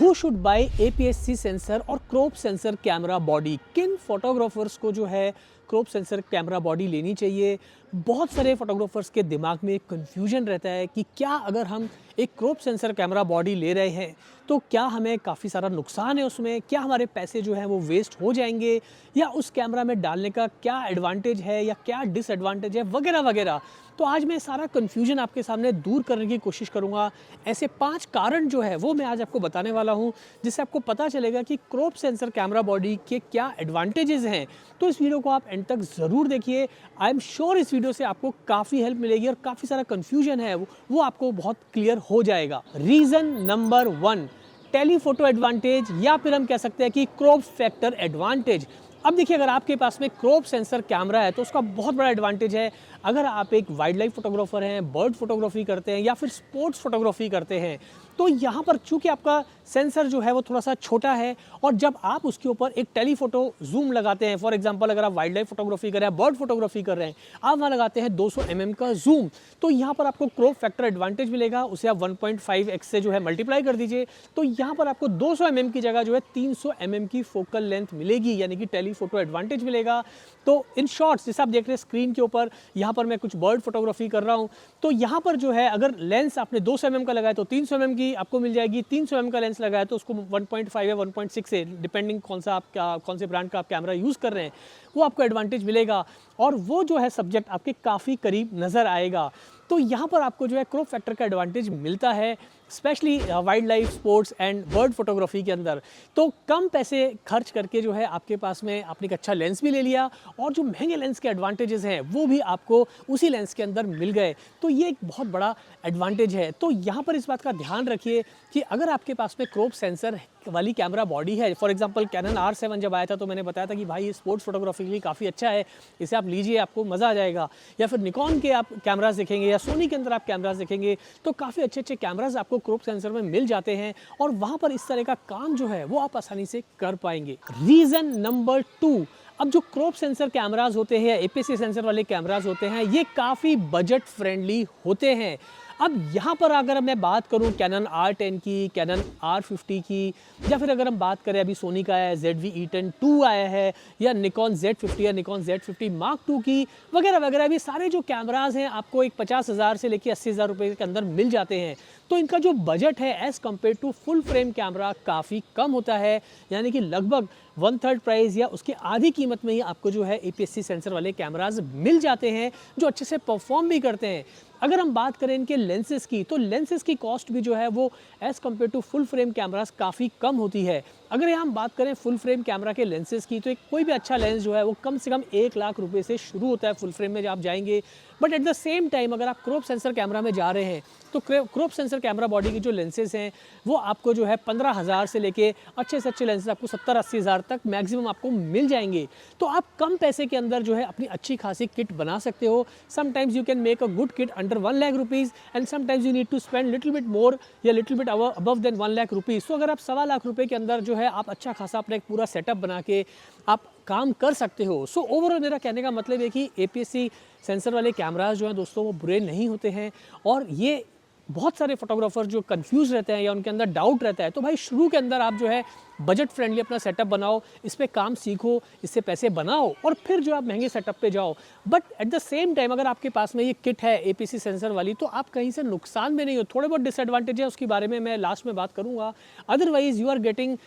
Who should buy APS-C sensor और crop sensor camera body? किन photographers को जो है क्रॉप सेंसर कैमरा बॉडी लेनी चाहिए? बहुत सारे फोटोग्राफर्स के दिमाग में एक कन्फ्यूजन रहता है कि क्या अगर हम एक क्रॉप सेंसर कैमरा बॉडी ले रहे हैं तो क्या हमें काफ़ी सारा नुकसान है उसमें, क्या हमारे पैसे जो हैं वो वेस्ट हो जाएंगे, या उस कैमरा में डालने का क्या एडवांटेज है या क्या डिसएडवांटेज है, वगैरह वगैरह। तो आज मैं सारा कन्फ्यूजन आपके सामने दूर करने की कोशिश करूंगा। ऐसे 5 कारण जो है वो मैं आज आपको बताने वाला हूं, जिससे आपको पता चलेगा कि क्रॉप सेंसर कैमरा बॉडी के क्या एडवांटेजेस हैं। तो इस वीडियो को आप एंड तक ज़रूर देखिए। आई एम श्योर इस वीडियो से आपको काफ़ी हेल्प मिलेगी और काफ़ी सारा कन्फ्यूजन है वो आपको बहुत क्लियर हो जाएगा। रीज़न नंबर 1, टेलीफोटो एडवांटेज, या फिर हम कह सकते हैं कि क्रॉप फैक्टर एडवांटेज। अब देखिए, अगर आपके पास में क्रॉप सेंसर कैमरा है तो उसका बहुत बड़ा एडवांटेज है। अगर आप एक वाइल्ड लाइफ फोटोग्राफर हैं, बर्ड फोटोग्राफी करते हैं या फिर स्पोर्ट्स फोटोग्राफी करते हैं, तो यहाँ पर चूंकि आपका सेंसर जो है वो थोड़ा सा छोटा है, और जब आप उसके ऊपर एक टेलीफोटो जूम लगाते हैं, फॉर एग्जांपल अगर आप वाइल्ड लाइफ फोटोग्राफी कर रहे हैं, बर्ड फोटोग्राफी कर रहे हैं, आप वहाँ लगाते हैं 200 mm का जूम, तो यहाँ पर आपको क्रॉप फैक्टर एडवांटेज मिलेगा। उसे आप 1.5x से जो है मल्टीप्लाई कर दीजिए, तो यहाँ पर आपको 200 mm की जगह जो है 300 mm की फोकल लेंथ मिलेगी, यानी कि टेलीफोटो एडवांटेज मिलेगा। तो इन शॉर्ट्स, जैसे आप देख रहे हैं स्क्रीन के ऊपर, यहाँ पर मैं कुछ बर्ड फोटोग्राफी कर रहा हूँ, तो यहाँ पर जो है अगर लेंस आपने 200 mm का लगाया तो 300 mm की आपको मिल जाएगी, 300 mm का लेंस लगाया तो उसको 1.5 या 1.6 से, डिपेंडिंग कौन से ब्रांड का आप कैमरा यूज़ कर रहे हैं, वो आपको एडवांटेज मिलेगा, और वो जो है सब्जेक्ट आपके काफ़ी करीब नज़र आएगा। तो यहाँ पर आपको जो है क्रॉप फैक्टर का एडवांटेज मिलता है, specially wild life, sports and bird photography के अंदर। तो कम पैसे खर्च करके जो है आपके पास में आपने एक अच्छा लेंस भी ले लिया, और जो महंगे लेंस के एडवांटेजेस हैं वो भी आपको उसी लेंस के अंदर मिल गए। तो ये एक बहुत बड़ा एडवांटेज है। तो यहाँ पर इस बात का ध्यान रखिए कि अगर आपके पास में क्रॉप सेंसर वाली कैमरा बॉडी है, फॉर एग्जांपल कैनन R7 जब आया था तो मैंने बताया था कि भाई ये स्पोर्ट्स फोटोग्राफी के लिए काफ़ी अच्छा है, इसे आप लीजिए, आपको मज़ा आ जाएगा। या फिर निकॉन के आप कैमरास देखेंगे या सोनी के अंदर आप कैमरास देखेंगे तो काफ़ी अच्छे अच्छे कैमरास आपको क्रॉप सेंसर में मिल जाते हैं, और वहाँ पर इस तरह का काम जो है वो आप आसानी से कर पाएंगे। रीज़न नंबर 2, अब जो क्रॉप सेंसर कैमरास होते हैं, APS-C सेंसर वाले कैमरास होते हैं, ये काफ़ी बजट फ्रेंडली होते हैं। अब यहाँ पर अगर मैं बात करूँ कैनन R10 की, कैनन R50 की, या फिर अगर हम बात करें अभी सोनी का है ZV-E10-2 आया है, या निकॉन Z50 या निकॉन Z50 Mark II की, वगैरह वगैरह, भी सारे जो कैमरास हैं आपको एक 50,000 से लेकर 80,000 रुपये के अंदर मिल जाते हैं। तो इनका जो बजट है as compare to full frame camera काफ़ी कम होता है, यानी कि लगभग 1/3 प्राइस या उसके आधी कीमत में ही आपको जो है APS-C सेंसर वाले कैमरास मिल जाते हैं, जो अच्छे से परफॉर्म भी करते हैं। अगर हम बात करें इनके लेंसेज की, तो लेंसेज की कॉस्ट भी जो है वो as compare to full frame cameras काफ़ी कम होती है। अगर यहाँ हम बात करें फुल फ्रेम कैमरा के लेंसेज की, तो एक कोई भी अच्छा लेंस जो है वो कम से कम 1 लाख रुपए से शुरू होता है फुल फ्रेम में जब आप जाएंगे। But at the same time अगर आप क्रॉप सेंसर कैमरा में जा रहे हैं तो क्रॉप सेंसर कैमरा बॉडी की जो लेंसेज हैं वो आपको जो है 15,000 से लेके अच्छे से अच्छे लेंसेज आपको 70-80 हज़ार तक मैक्सिमम आपको मिल जाएंगे। तो आप कम पैसे के अंदर जो है अपनी अच्छी खासी किट बना सकते हो। Sometimes you can make a good kit under 1 lakh rupees, and sometimes you need to spend little bit more या little bit above than 1 lakh rupees. तो अगर आप 1.25 लाख रुपए के अंदर जो है आप अच्छा खासा अपना एक पूरा सेटअप बना के आप काम कर सकते हो। सो ओवरऑल मेरा कहने का मतलब है कि APS-C सेंसर वाले कैमरास जो हैं दोस्तों वो बुरे नहीं होते हैं, और ये बहुत सारे फोटोग्राफर जो कंफ्यूज रहते हैं या उनके अंदर डाउट रहता है, तो भाई शुरू के अंदर आप जो है बजट फ्रेंडली अपना सेटअप बनाओ, इस पे काम सीखो, इससे पैसे बनाओ, और फिर जो आप महंगे सेटअप पे जाओ। But at the same time अगर आपके पास में ये किट है APS-C सेंसर वाली, तो आप कहीं से नुकसान में नहीं हो। थोड़े बहुत डिसएडवांटेज है, उसके बारे में मैं लास्ट में बात करूँगा। Otherwise you are getting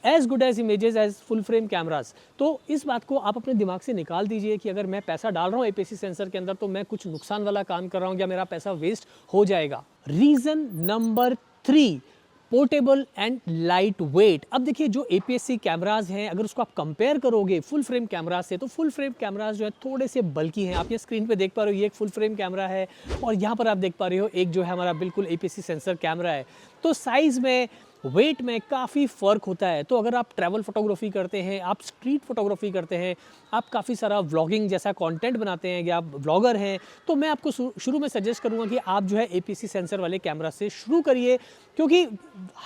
as good as images as full frame cameras. तो इस बात को आप अपने दिमाग से निकाल दीजिए कि अगर मैं पैसा डाल रहा हूँ APS-C सेंसर के अंदर तो मैं कुछ नुकसान वाला काम कर रहा हूँ या मेरा पैसा वेस्ट हो जाएगा। Reason number 3, portable and light weight. अब देखिए, जो APS-C कैमराज हैं अगर उसको आप कंपेयर करोगे फुल फ्रेम कैमराज से, तो फुल फ्रेम कैमराज जो है थोड़े से बल्कि हैं। आप ये स्क्रीन पे देख पा रहे हो, ये एक फुल फ्रेम कैमरा है, और यहाँ पर आप देख पा रहे हो एक जो है हमारा बिल्कुल APS-C सेंसर कैमरा है। तो साइज़ में, वेट में काफ़ी फ़र्क होता है। तो अगर आप ट्रैवल फोटोग्राफी करते हैं, आप स्ट्रीट फोटोग्राफी करते हैं, आप काफ़ी सारा व्लॉगिंग जैसा कंटेंट बनाते हैं या आप व्लॉगर हैं, तो मैं आपको शुरू में सजेस्ट करूंगा कि आप जो है APS-C सेंसर वाले कैमरा से शुरू करिए, क्योंकि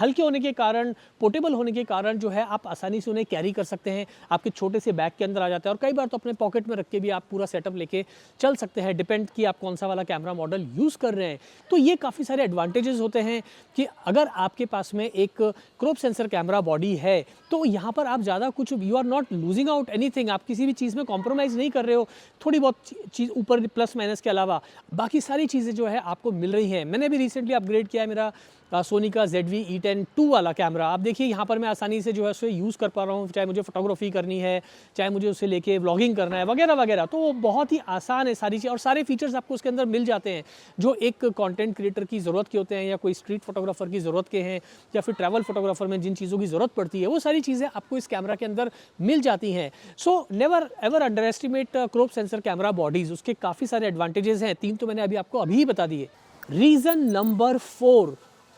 हल्के होने के कारण, पोर्टेबल होने के कारण जो है आप आसानी से उन्हें कैरी कर सकते हैं, आपके छोटे से बैग के अंदर आ जाता है, और कई बार तो अपने पॉकेट में रख के भी आप पूरा सेटअप लेके चल सकते हैं, डिपेंड कि आप कौन सा वाला कैमरा मॉडल यूज़ कर रहे हैं। तो ये काफ़ी सारे एडवांटेजेस होते हैं कि अगर आपके पास में एक क्रॉप सेंसर कैमरा बॉडी है, तो यहाँ पर आप ज़्यादा कुछ, you are not losing out anything, आप किसी भी चीज़ में कॉम्प्रोमाइज़ नहीं कर रहे हो। थोड़ी बहुत चीज़ ऊपर प्लस माइनस के अलावा बाकी सारी चीज़ें जो है आपको मिल रही हैं। मैंने भी रिसेंटली अपग्रेड किया है मेरा सोनी का ZV-E10 II वाला कैमरा। आप देखिए यहाँ पर मैं आसानी से जो है उसे यूज़ कर पा रहा हूँ, चाहे मुझे फ़ोटोग्राफी करनी है, चाहे मुझे उसे लेके व्लॉगिंग करना है वगैरह वगैरह। तो वो बहुत ही आसान है सारी चीज़, और सारे फीचर्स आपको उसके अंदर मिल जाते हैं जो एक कंटेंट क्रिएटर की ज़रूरत के होते हैं, या कोई स्ट्रीट फोटोग्राफर की ज़रूरत के हैं, या फिर ट्रैवल फोटोग्राफर में जिन चीज़ों की ज़रूरत पड़ती है, वो सारी चीज़ें आपको इस कैमरा के अंदर मिल जाती हैं। So never ever under estimate crop sensor camera bodies. उसके काफ़ी सारे एडवांटेजेस हैं, 3 तो मैंने आपको अभी बता दिए। Reason number 4,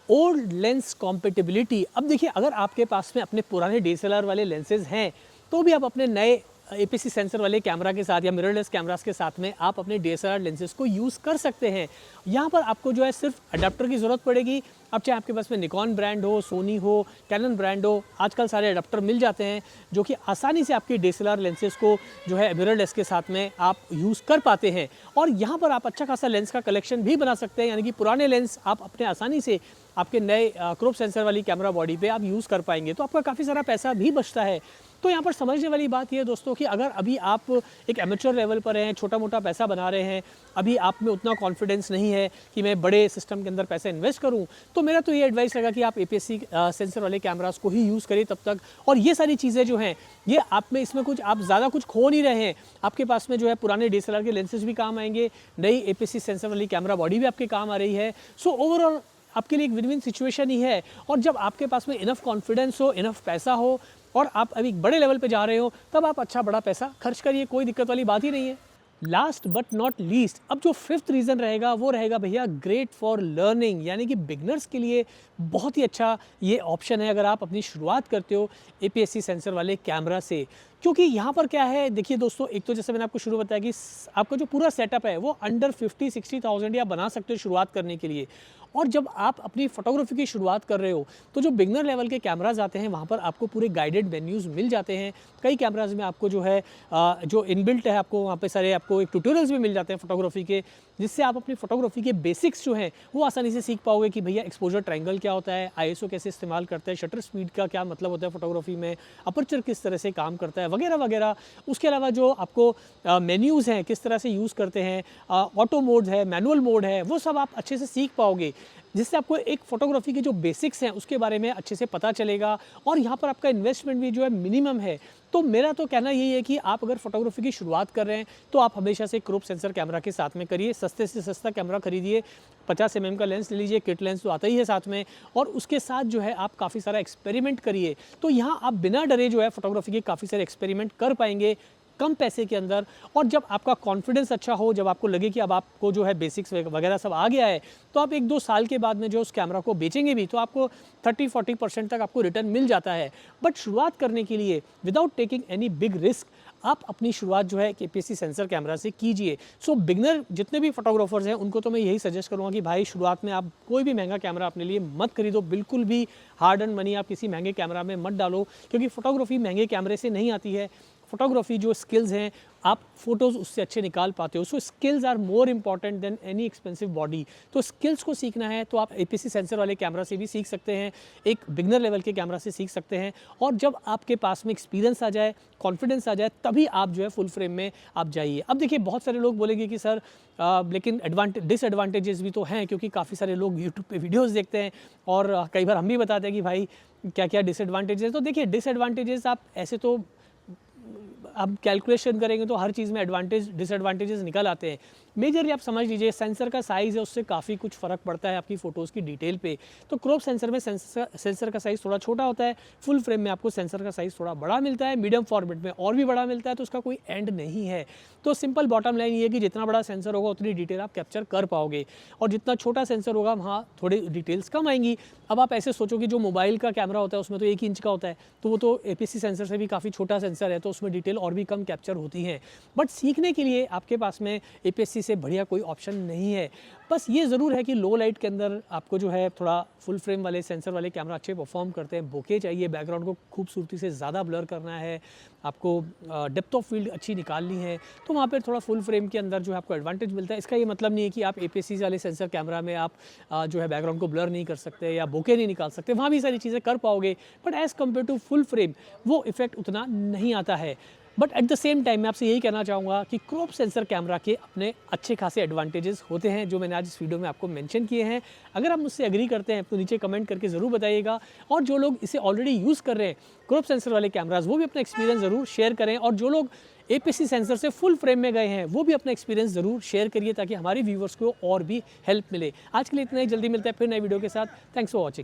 old lens compatibility. अब देखिए, अगर आपके पास में अपने पुराने DSLR वाले लेंसेज हैं, तो भी आप अपने नए APS-C सेंसर वाले कैमरा के साथ या मिररलेस कैमरास के साथ में आप अपने DSLR लेंसेज को यूज़ कर सकते हैं। यहाँ पर आपको जो है सिर्फ अडाप्टर की ज़रूरत पड़ेगी। अब चाहे आपके पास में निकॉन ब्रांड हो, सोनी हो, कैनन ब्रांड हो, आजकल सारे अडाप्टर मिल जाते हैं जो कि आसानी से आपके DSLR लेंसेज को जो है मिररलेस के साथ में आप यूज़ कर पाते हैं। और यहाँ पर आप अच्छा खासा लेंस का कलेक्शन भी बना सकते हैं, यानी कि पुराने लेंस आप अपने आसानी से आपके नए क्रॉप सेंसर वाली कैमरा बॉडी पे आप यूज़ कर पाएंगे, तो आपका काफ़ी सारा पैसा भी बचता है। तो यहाँ पर समझने वाली बात ये है दोस्तों कि अगर अभी आप एक एमेच्योर लेवल पर हैं, छोटा मोटा पैसा बना रहे हैं, अभी आप में उतना कॉन्फिडेंस नहीं है कि मैं बड़े सिस्टम के अंदर पैसा इन्वेस्ट करूँ, तो मेरा तो ये एडवाइस रहेगा कि आप APS-C सेंसर वाले कैमरास को ही यूज़ करिए तब तक। और ये सारी चीज़ें जो हैं, ये आप में इसमें कुछ आप ज़्यादा कुछ खो नहीं रहे हैं। आपके पास में जो है पुराने DSLR के लेंसेज भी काम आएंगे, नई APS-C सेंसर वाली कैमरा बॉडी भी आपके काम आ रही है। सो ओवरऑल आपके लिए एक विन विन सिचुएशन ही है। और जब आपके पास में इनफ कॉन्फिडेंस हो, इनफ पैसा हो, और आप अभी बड़े लेवल पे जा रहे हो, तब आप अच्छा बड़ा पैसा खर्च करिए, कोई दिक्कत वाली बात ही नहीं है। लास्ट बट नॉट लीस्ट, अब जो 5th रीज़न रहेगा वो रहेगा भैया ग्रेट फॉर लर्निंग, यानी कि बिगनर्स के लिए बहुत ही अच्छा ये ऑप्शन है अगर आप अपनी शुरुआत करते हो APS-C सेंसर वाले कैमरा से। क्योंकि यहाँ पर क्या है, देखिए दोस्तों, एक तो जैसे मैंने आपको शुरू बताया कि आपका जो पूरा सेटअप है वो अंडर 50-60,000 आप बना सकते हो शुरुआत करने के लिए। और जब आप अपनी फोटोग्राफी की शुरुआत कर रहे हो, तो जो बिगनर लेवल के कैमराज आते हैं वहाँ पर आपको पूरे गाइडेड मेन्यूज़ मिल जाते हैं। कई कैमराज में आपको जो है जो इनबिल्ट है, आपको वहाँ पे सारे आपको एक ट्यूटोरियल्स भी मिल जाते हैं फोटोग्राफी के, जिससे आप अपनी फोटोग्राफी के बेसिक्स जो हैं वो आसानी से सीख पाओगे कि भैया एक्सपोजर ट्रायंगल क्या होता है, ISO कैसे इस्तेमाल करता है, शटर स्पीड का क्या मतलब होता है फोटोग्राफी में, अपर्चर किस तरह से काम करता है वगैरह वगैरह। उसके अलावा जो आपको मेन्यूज़ हैं किस तरह से यूज़ करते हैं, ऑटो मोड है, मैनुअल मोड है, वो सब आप अच्छे से सीख पाओगे, जिससे आपको एक फ़ोटोग्राफी के जो बेसिक्स हैं उसके बारे में अच्छे से पता चलेगा। और यहाँ पर आपका इन्वेस्टमेंट भी जो है मिनिमम है। तो मेरा तो कहना यही है कि आप अगर फोटोग्राफी की शुरुआत कर रहे हैं तो आप हमेशा से क्रॉप सेंसर कैमरा के साथ में करिए। सस्ते से सस्ता कैमरा खरीदिए, 50 mm का लेंस ले लीजिए, किट लेंस तो आता ही है साथ में, और उसके साथ जो है आप काफ़ी सारा एक्सपेरिमेंट करिए। तो यहाँ आप बिना डरे जो है फोटोग्राफी के काफ़ी सारे एक्सपेरिमेंट कर पाएंगे कम पैसे के अंदर। और जब आपका कॉन्फिडेंस अच्छा हो, जब आपको लगे कि अब आपको जो है बेसिक्स वगैरह सब आ गया है, तो आप 1-2 साल के बाद में जो उस कैमरा को बेचेंगे भी तो आपको 30-40% तक आपको रिटर्न मिल जाता है। बट शुरुआत करने के लिए without taking any big risk आप अपनी शुरुआत जो है APS-C सेंसर कैमरा से कीजिए। सो बिगनर जितने भी फोटोग्राफर्स हैं उनको तो मैं यही सजेस्ट करूँगा कि भाई शुरुआत में आप कोई भी महंगा कैमरा अपने लिए मत खरीदो, बिल्कुल भी हार्ड एंड मनी आप किसी महंगे कैमरा में मत डालो, क्योंकि फोटोग्राफी महंगे कैमरे से नहीं आती है। फोटोग्राफी जो स्किल्स हैं आप फोटोज़ उससे अच्छे निकाल पाते हो। So skills are more important than any expensive body. तो स्किल्स को सीखना है तो आप APS-C सेंसर वाले कैमरा से भी सीख सकते हैं, एक बिगनर लेवल के कैमरा से सीख सकते हैं। और जब आपके पास में एक्सपीरियंस आ जाए, कॉन्फिडेंस आ जाए, तभी आप जो है फुल फ्रेम में आप जाइए। अब देखिए, बहुत सारे लोग बोलेंगे कि सर लेकिन डिसएडवांटेजेस भी तो हैं, क्योंकि काफ़ी सारे लोग यूट्यूब पे वीडियोस देखते हैं और कई बार हम भी बताते हैं कि भाई क्या क्या डिसएडवांटेजेस। तो देखिए, डिसएडवांटेजेस आप ऐसे तो अब कैलकुलेशन करेंगे तो हर चीज़ में एडवांटेज डिसएडवांटेजेस निकल आते हैं। मेजरली आप समझ लीजिए, सेंसर का साइज़ है उससे काफ़ी कुछ फ़र्क पड़ता है आपकी फ़ोटोज़ की डिटेल पे। तो क्रॉप सेंसर में सेंसर का साइज़ थोड़ा छोटा होता है, फुल फ्रेम में आपको सेंसर का साइज़ थोड़ा बड़ा मिलता है, मीडियम फॉर्मेट में और भी बड़ा मिलता है, तो उसका कोई एंड नहीं है। तो सिंपल बॉटम लाइन ये है कि जितना बड़ा सेंसर होगा उतनी डिटेल आप कैप्चर कर पाओगे, और जितना छोटा सेंसर होगा वहाँ थोड़ी डिटेल्स कम आएंगी। अब आप ऐसे सोचो कि जो मोबाइल का कैमरा होता है उसमें तो 1 इंच का होता है, तो वो तो APS-C सेंसर से भी काफ़ी छोटा सेंसर है, तो उसमें डिटेल और भी कम कैप्चर होती हैं। बट सीखने के लिए आपके पास में APS-C से बढ़िया कोई ऑप्शन नहीं है। बस ये ज़रूर है कि लो लाइट के अंदर आपको जो है थोड़ा फुल फ्रेम वाले सेंसर वाले कैमरा अच्छे परफॉर्म करते हैं। बोके चाहिए, बैकग्राउंड को खूबसूरती से ज़्यादा ब्लर करना है, आपको डेप्थ ऑफ फील्ड अच्छी निकालनी है, तो वहाँ पर थोड़ा फुल फ्रेम के अंदर जो है आपको एडवांटेज मिलता है। इसका ये मतलब नहीं है कि आप APS-C वाले सेंसर कैमरा में आप जो है बैकग्राउंड को ब्लर नहीं कर सकते या बोके नहीं निकाल सकते, वहाँ भी सारी चीज़ें कर पाओगे, but as compare to full frame वो इफेक्ट उतना नहीं आता है। But at the same time मैं आपसे यही कहना चाहूँगा कि क्रॉप सेंसर कैमरा के अपने अच्छे खासे एडवांटेजेस होते हैं, जो मैंने आज इस वीडियो में आपको मेंशन किए हैं। अगर आप मुझसे एग्री करते हैं तो नीचे कमेंट करके ज़रूर बताइएगा, और जो लोग इसे ऑलरेडी यूज़ कर रहे हैं क्रॉप सेंसर वाले कैमराज, वो भी अपना एक्सपीरियंस ज़रूर शेयर करें, और जो लोग APS-C सेंसर से फुल फ्रेम में गए हैं वो भी अपना एक्सपीरियंस ज़रूर शेयर करिए, ताकि हमारे व्यूवर्स को और भी हेल्प मिले। आज के लिए इतना ही, जल्दी मिलता है फिर नए वीडियो के साथ। Thanks for watching.